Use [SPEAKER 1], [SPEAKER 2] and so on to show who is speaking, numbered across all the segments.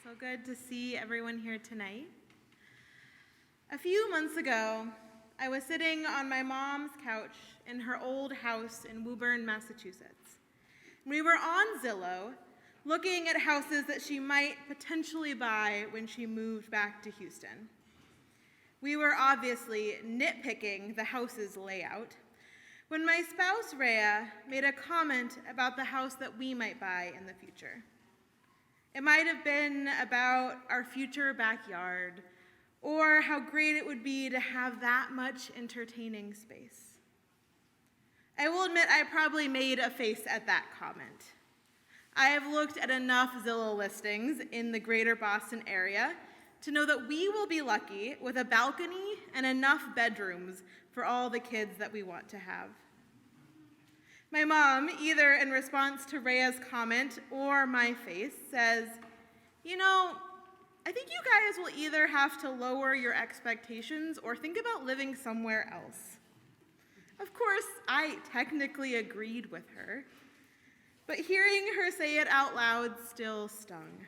[SPEAKER 1] So good to see everyone here tonight. A few months ago, I was sitting on my mom's couch in her old house in Woburn, Massachusetts. We were on Zillow, looking at houses that she might potentially buy when she moved back to Houston. We were obviously nitpicking the house's layout when my spouse, Rhea, made a comment about the house that we might buy in the future. It might have been about our future backyard, or how great it would be to have that much entertaining space. I will admit I probably made a face at that comment. I have looked at enough Zillow listings in the greater Boston area to know that we will be lucky with a balcony and enough bedrooms for all the kids that we want to have. My mom, either in response to Rhea's comment or my face, says, I think you guys will either have to lower your expectations or think about living somewhere else. Of course, I technically agreed with her, but hearing her say it out loud still stung.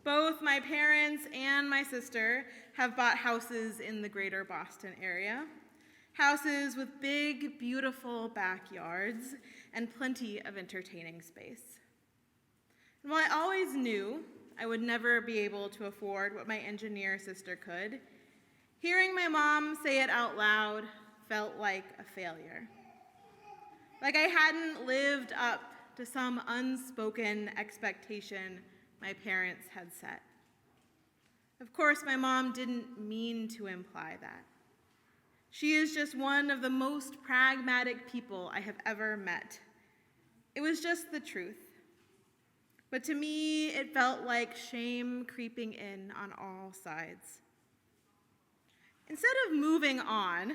[SPEAKER 1] Both my parents and my sister have bought houses in the greater Boston area. Houses with big, beautiful backyards and plenty of entertaining space. And while I always knew I would never be able to afford what my engineer sister could, hearing my mom say it out loud felt like a failure. Like I hadn't lived up to some unspoken expectation my parents had set. Of course, my mom didn't mean to imply that. She is just one of the most pragmatic people I have ever met. It was just the truth. But to me, it felt like shame creeping in on all sides. Instead of moving on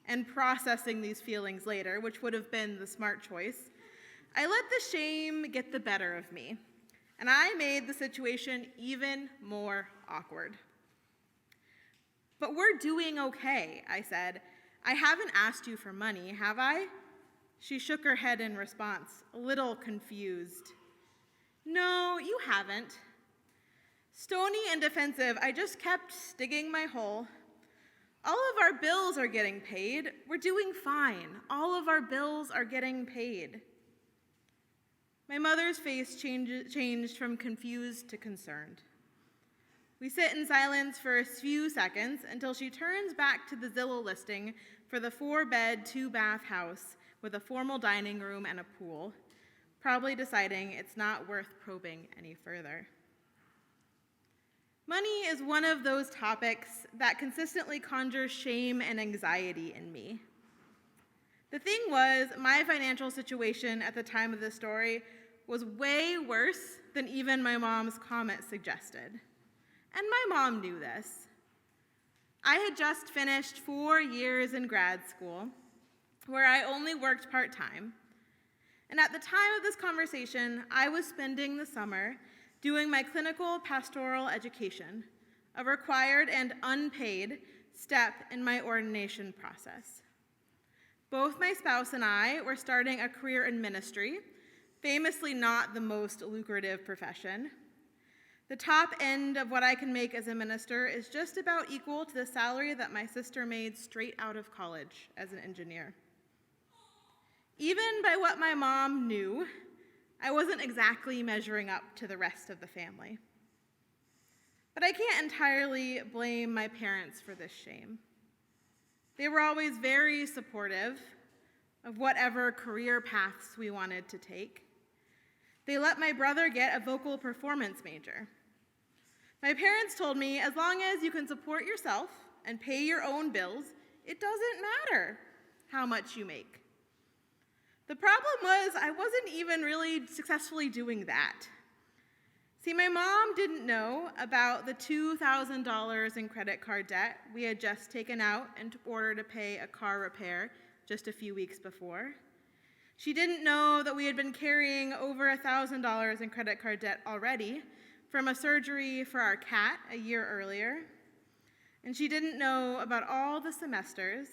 [SPEAKER 1] and processing these feelings later, which would have been the smart choice, I let the shame get the better of me, and I made the situation even more awkward. But we're doing okay, I said. I haven't asked you for money, have I? She shook her head in response, a little confused. No, you haven't. Stony and defensive, I just kept digging my hole. All of our bills are getting paid. We're doing fine. All of our bills are getting paid. My mother's face changed from confused to concerned. We sit in silence for a few seconds until she turns back to the Zillow listing for the 4-bed, 2-bath house with a formal dining room and a pool, probably deciding it's not worth probing any further. Money is one of those topics that consistently conjures shame and anxiety in me. The thing was, my financial situation at the time of this story was way worse than even my mom's comment suggested. And my mom knew this. I had just finished 4 years in grad school, where I only worked part-time. And at the time of this conversation, I was spending the summer doing my clinical pastoral education, a required and unpaid step in my ordination process. Both my spouse and I were starting a career in ministry, famously not the most lucrative profession. The top end of what I can make as a minister is just about equal to the salary that my sister made straight out of college as an engineer. Even by what my mom knew, I wasn't exactly measuring up to the rest of the family. But I can't entirely blame my parents for this shame. They were always very supportive of whatever career paths we wanted to take. They let my brother get a vocal performance major. My parents told me, as long as you can support yourself and pay your own bills, it doesn't matter how much you make. The problem was I wasn't even really successfully doing that. See, my mom didn't know about the $2,000 in credit card debt we had just taken out in order to pay a car repair just a few weeks before. She didn't know that we had been carrying over $1,000 in credit card debt already from a surgery for our cat a year earlier. And she didn't know about all the semesters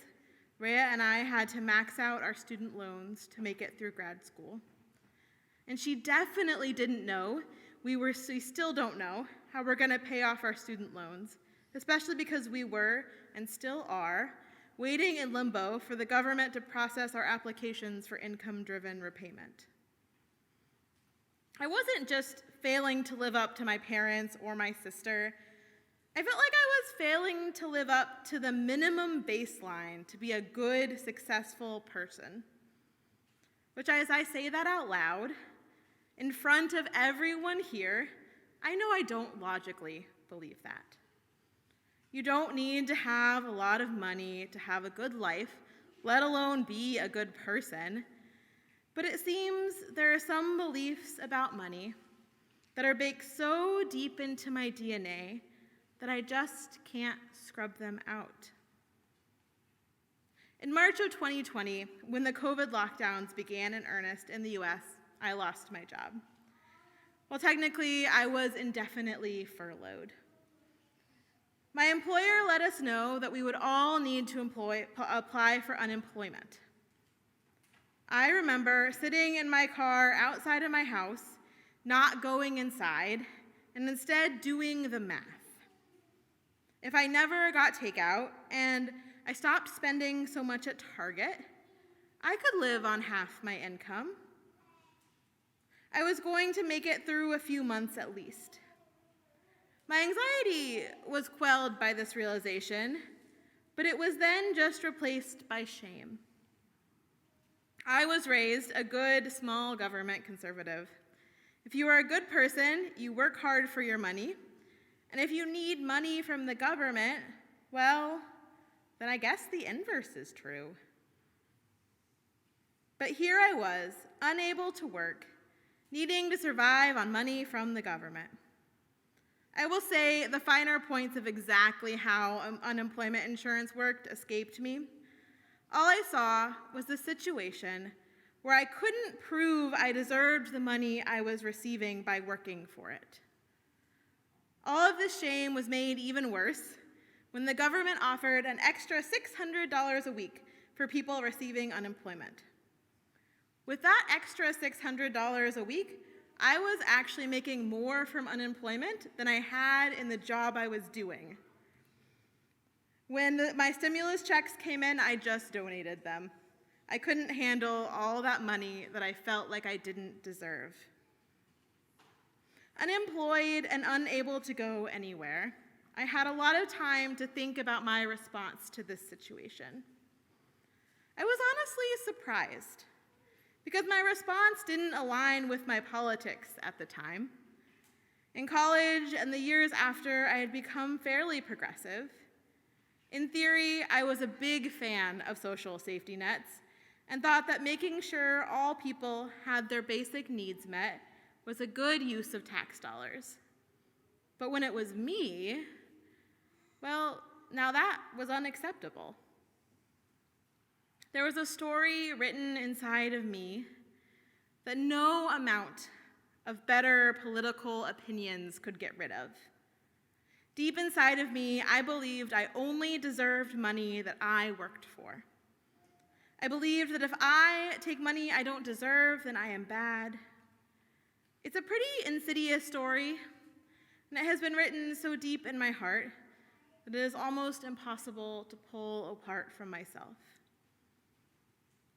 [SPEAKER 1] Rhea and I had to max out our student loans to make it through grad school. And she definitely didn't know we still don't know how we're going to pay off our student loans, especially because we were, and still are, waiting in limbo for the government to process our applications for income-driven repayment. I wasn't just failing to live up to my parents or my sister. I felt like I was failing to live up to the minimum baseline to be a good, successful person. Which, as I say that out loud, in front of everyone here, I know I don't logically believe that. You don't need to have a lot of money to have a good life, let alone be a good person. But it seems there are some beliefs about money that are baked so deep into my DNA that I just can't scrub them out. In March of 2020, when the COVID lockdowns began in earnest in the US, I lost my job. Well, technically, I was indefinitely furloughed. My employer let us know that we would all need to apply for unemployment. I remember sitting in my car outside of my house, not going inside, and instead doing the math. If I never got takeout and I stopped spending so much at Target, I could live on half my income. I was going to make it through a few months at least. My anxiety was quelled by this realization, but it was then just replaced by shame. I was raised a good, small government conservative. If you are a good person, you work hard for your money, and if you need money from the government, well, then I guess the inverse is true. But here I was, unable to work, needing to survive on money from the government. I will say the finer points of exactly how unemployment insurance worked escaped me. All I saw was the situation where I couldn't prove I deserved the money I was receiving by working for it. All of this shame was made even worse when the government offered an extra $600 a week for people receiving unemployment. With that extra $600 a week, I was actually making more from unemployment than I had in the job I was doing. When my stimulus checks came in, I just donated them. I couldn't handle all that money that I felt like I didn't deserve. Unemployed and unable to go anywhere, I had a lot of time to think about my response to this situation. I was honestly surprised, because my response didn't align with my politics at the time. In college and the years after, I had become fairly progressive. In theory, I was a big fan of social safety nets and thought that making sure all people had their basic needs met was a good use of tax dollars. But when it was me, well, now that was unacceptable. There was a story written inside of me that no amount of better political opinions could get rid of. Deep inside of me, I believed I only deserved money that I worked for. I believed that if I take money I don't deserve, then I am bad. It's a pretty insidious story, and it has been written so deep in my heart that it is almost impossible to pull apart from myself.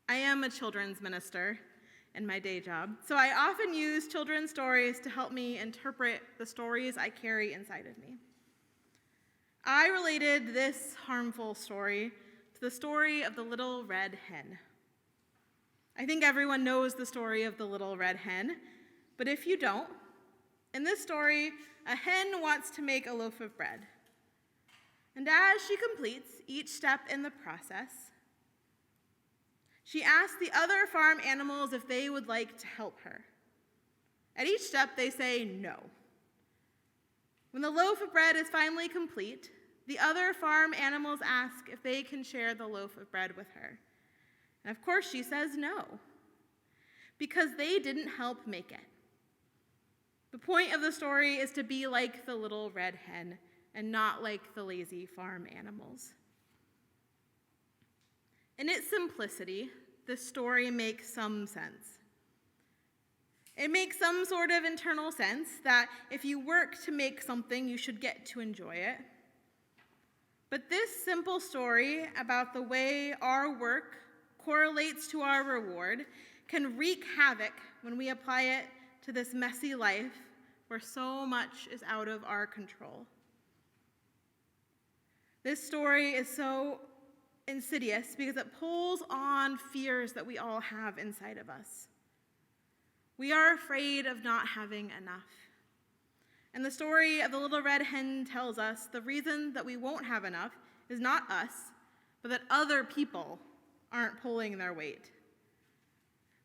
[SPEAKER 1] I am a children's minister in my day job, so I often use children's stories to help me interpret the stories I carry inside of me. I related this harmful story to the story of the little red hen. I think everyone knows the story of the little red hen, but if you don't, in this story, a hen wants to make a loaf of bread. And as she completes each step in the process, she asks the other farm animals if they would like to help her. At each step, they say no. When the loaf of bread is finally complete, the other farm animals ask if they can share the loaf of bread with her. And of course, she says no, because they didn't help make it. The point of the story is to be like the little red hen and not like the lazy farm animals. In its simplicity, this story makes some sense. It makes some sort of internal sense that if you work to make something, you should get to enjoy it. But this simple story about the way our work correlates to our reward can wreak havoc when we apply it to this messy life where so much is out of our control. This story is so insidious because it pulls on fears that we all have inside of us. We are afraid of not having enough. And the story of the little red hen tells us the reason that we won't have enough is not us, but that other people aren't pulling their weight.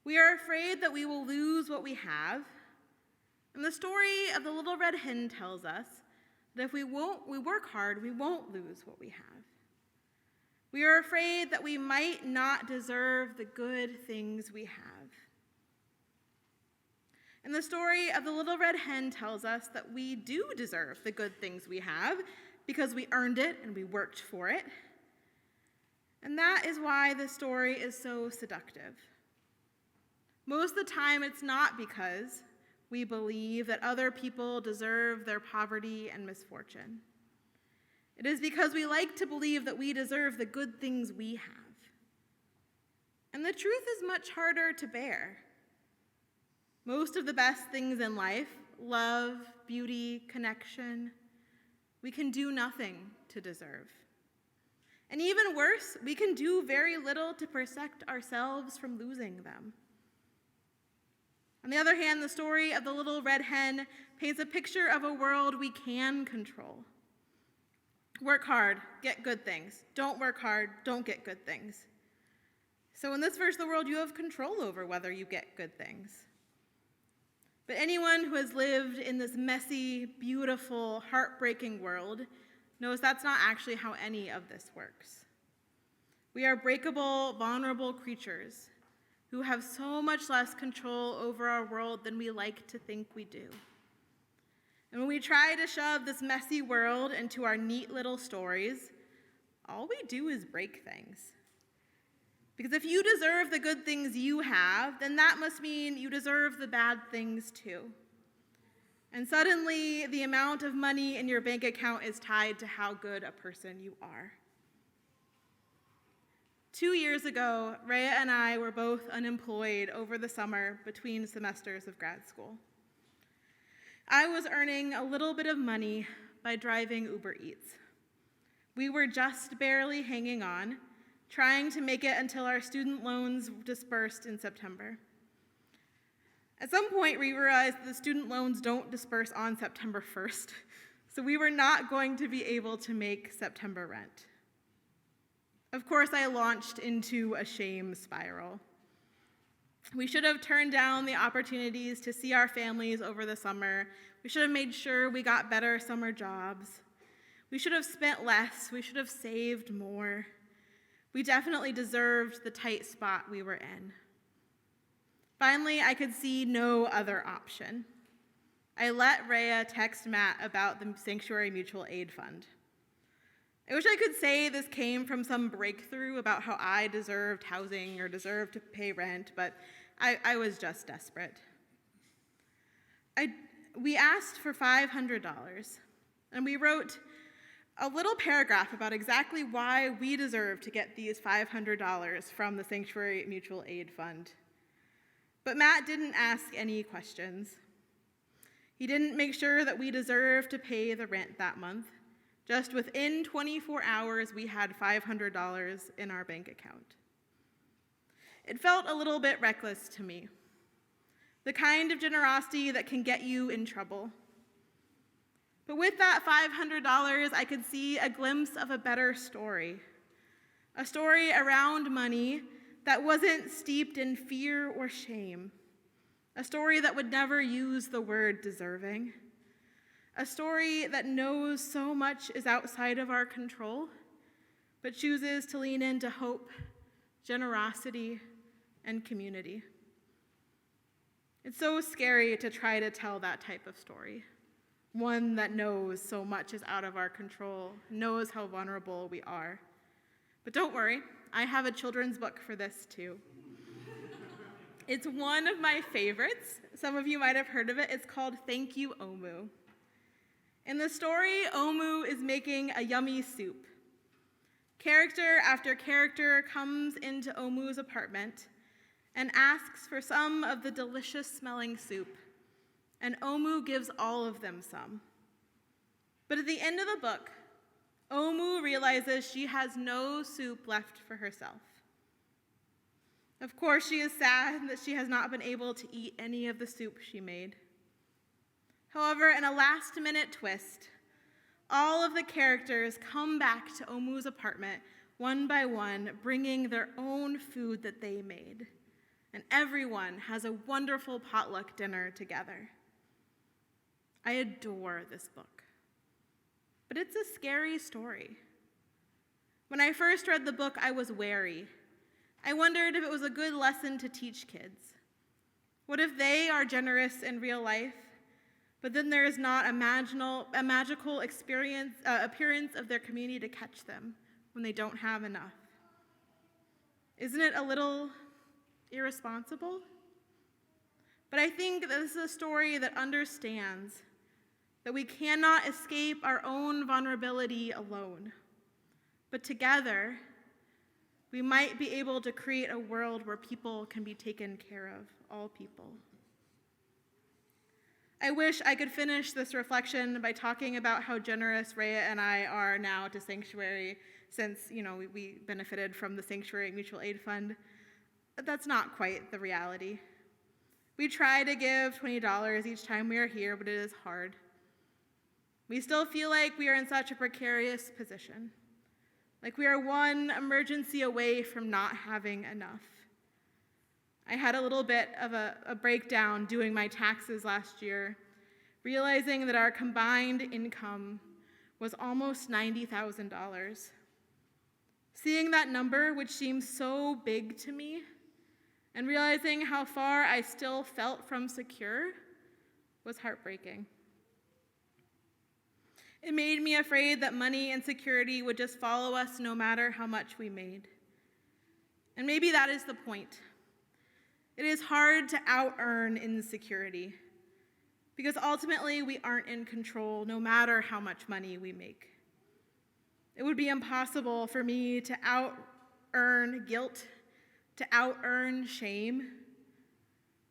[SPEAKER 1] We are afraid that we will lose what we have. And the story of the little red hen tells us that if we work hard, we won't lose what we have. We are afraid that we might not deserve the good things we have. And the story of the little red hen tells us that we do deserve the good things we have because we earned it and we worked for it. And that is why this story is so seductive. Most of the time, it's not because we believe that other people deserve their poverty and misfortune. It is because we like to believe that we deserve the good things we have. And the truth is much harder to bear. Most of the best things in life, love, beauty, connection, we can do nothing to deserve. And even worse, we can do very little to protect ourselves from losing them. On the other hand, the story of the little red hen paints a picture of a world we can control. Work hard, get good things. Don't work hard, don't get good things. So in this verse of the world, you have control over whether you get good things. But anyone who has lived in this messy, beautiful, heartbreaking world knows that's not actually how any of this works. We are breakable, vulnerable creatures who have so much less control over our world than we like to think we do. And when we try to shove this messy world into our neat little stories, all we do is break things. Because if you deserve the good things you have, then that must mean you deserve the bad things too. And suddenly, the amount of money in your bank account is tied to how good a person you are. 2 years ago, Rhea and I were both unemployed over the summer between semesters of grad school. I was earning a little bit of money by driving Uber Eats. We were just barely hanging on, trying to make it until our student loans dispersed in September. At some point, we realized that the student loans don't disperse on September 1st, so we were not going to be able to make September rent. Of course, I launched into a shame spiral. We should have turned down the opportunities to see our families over the summer. We should have made sure we got better summer jobs. We should have spent less. We should have saved more. We definitely deserved the tight spot we were in. Finally, I could see no other option. I let Rhea text Matt about the Sanctuary Mutual Aid Fund. I wish I could say this came from some breakthrough about how I deserved housing or deserved to pay rent, but I was just desperate. We asked for $500, and we wrote a little paragraph about exactly why we deserve to get these $500 from the Sanctuary Mutual Aid Fund. But Matt didn't ask any questions. He didn't make sure that we deserved to pay the rent that month. Just within 24 hours, we had $500 in our bank account. It felt a little bit reckless to me. The kind of generosity that can get you in trouble. But with that $500, I could see a glimpse of a better story. A story around money that wasn't steeped in fear or shame. A story that would never use the word deserving. A story that knows so much is outside of our control, but chooses to lean into hope, generosity, and community. It's so scary to try to tell that type of story. One that knows so much is out of our control, knows how vulnerable we are. But don't worry, I have a children's book for this too. It's one of my favorites, some of you might have heard of it. It's called Thank You, Omu. In the story, Omu is making a yummy soup. Character after character comes into Omu's apartment and asks for some of the delicious-smelling soup, and Omu gives all of them some. But at the end of the book, Omu realizes she has no soup left for herself. Of course, she is sad that she has not been able to eat any of the soup she made. However, in a last-minute twist, all of the characters come back to Omu's apartment one by one, bringing their own food that they made. And everyone has a wonderful potluck dinner together. I adore this book. But it's a scary story. When I first read the book, I was wary. I wondered if it was a good lesson to teach kids. What if they are generous in real life, but then there is not a magical appearance of their community to catch them when they don't have enough? Isn't it a little irresponsible? But I think that this is a story that understands that we cannot escape our own vulnerability alone, but together, we might be able to create a world where people can be taken care of, all people. I wish I could finish this reflection by talking about how generous Rhea and I are now to Sanctuary since, we benefited from the Sanctuary Mutual Aid Fund. But that's not quite the reality. We try to give $20 each time we are here, but it is hard. We still feel like we are in such a precarious position, like we are one emergency away from not having enough. I had a little bit of a breakdown doing my taxes last year, realizing that our combined income was almost $90,000. Seeing that number, which seems so big to me, and realizing how far I still felt from secure, was heartbreaking. It made me afraid that money and security would just follow us no matter how much we made. And maybe that is the point. It is hard to out-earn insecurity because ultimately we aren't in control no matter how much money we make. It would be impossible for me to out-earn guilt, to out-earn shame.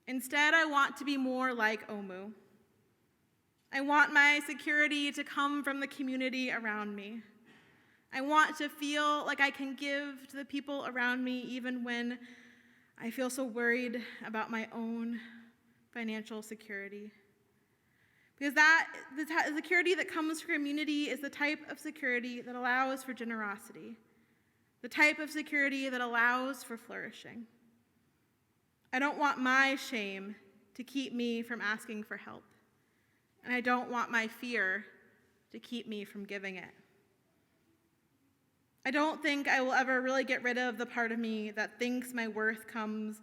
[SPEAKER 1] Instead, I want to be more like Omu. I want my security to come from the community around me. I want to feel like I can give to the people around me even when I feel so worried about my own financial security. Because the security that comes from community is the type of security that allows for generosity, the type of security that allows for flourishing. I don't want my shame to keep me from asking for help. And I don't want my fear to keep me from giving it. I don't think I will ever really get rid of the part of me that thinks my worth comes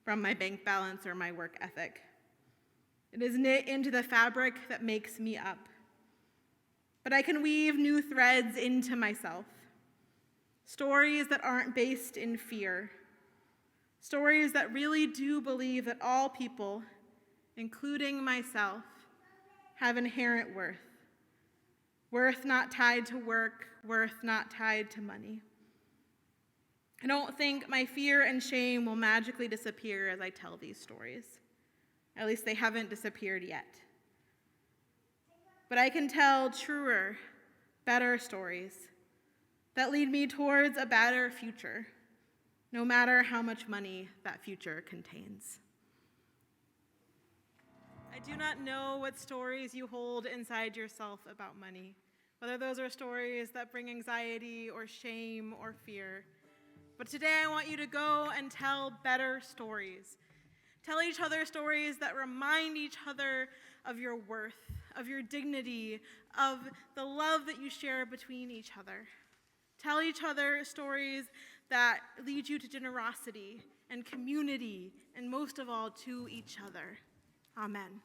[SPEAKER 1] from my bank balance or my work ethic. It is knit into the fabric that makes me up. But I can weave new threads into myself. Stories that aren't based in fear. Stories that really do believe that all people, including myself, have inherent worth. Worth not tied to work, worth not tied to money. I don't think my fear and shame will magically disappear as I tell these stories. At least they haven't disappeared yet. But I can tell truer, better stories that lead me towards a better future, no matter how much money that future contains. I do not know what stories you hold inside yourself about money, whether those are stories that bring anxiety or shame or fear. But today I want you to go and tell better stories. Tell each other stories that remind each other of your worth, of your dignity, of the love that you share between each other. Tell each other stories that lead you to generosity and community, and most of all, to each other. Amen.